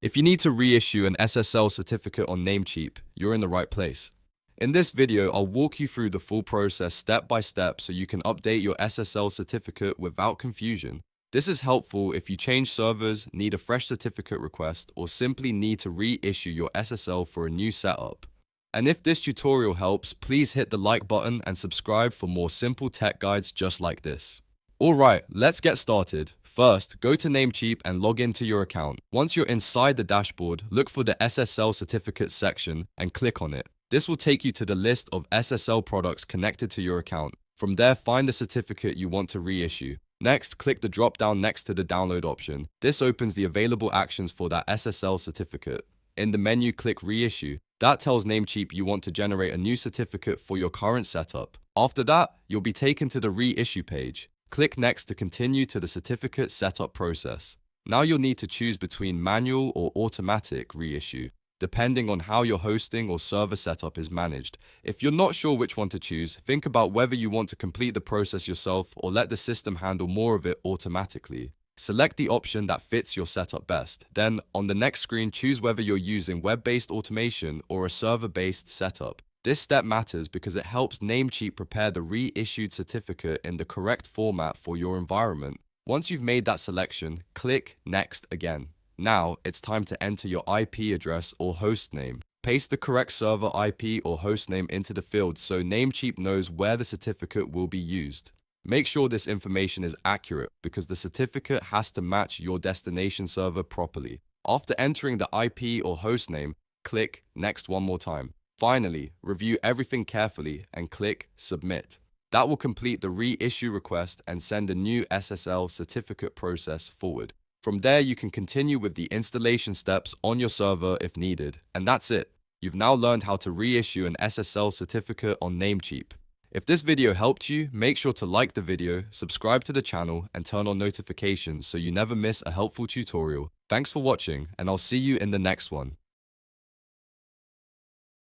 If you need to reissue an SSL certificate on Namecheap, you're in the right place. In this video, I'll walk you through the full process step by step so you can update your SSL certificate without confusion. This is helpful if you change servers, need a fresh certificate request, or simply need to reissue your SSL for a new setup. And if this tutorial helps, please hit the like button and subscribe for more simple tech guides just like this. Alright, let's get started. First, go to Namecheap and log into your account. Once you're inside the dashboard, look for the SSL certificates section and click on it. This will take you to the list of SSL products connected to your account. From there, find the certificate you want to reissue. Next, click the drop-down next to the download option. This opens the available actions for that SSL certificate. In the menu, click Reissue. That tells Namecheap you want to generate a new certificate for your current setup. After that, you'll be taken to the reissue page. Click Next to continue to the certificate setup process. Now you'll need to choose between manual or automatic reissue, depending on how your hosting or server setup is managed. If you're not sure which one to choose, think about whether you want to complete the process yourself or let the system handle more of it automatically. Select the option that fits your setup best. Then, on the next screen, choose whether you're using web-based automation or a server-based setup. This step matters because it helps Namecheap prepare the reissued certificate in the correct format for your environment. Once you've made that selection, click Next again. Now, it's time to enter your IP address or hostname. Paste the correct server IP or hostname into the field so Namecheap knows where the certificate will be used. Make sure this information is accurate because the certificate has to match your destination server properly. After entering the IP or hostname, click Next one more time. Finally, review everything carefully and click Submit. That will complete the reissue request and send a new SSL certificate process forward. From there, you can continue with the installation steps on your server if needed. And that's it. You've now learned how to reissue an SSL certificate on Namecheap. If this video helped you, make sure to like the video, subscribe to the channel, and turn on notifications so you never miss a helpful tutorial. Thanks for watching, and I'll see you in the next one.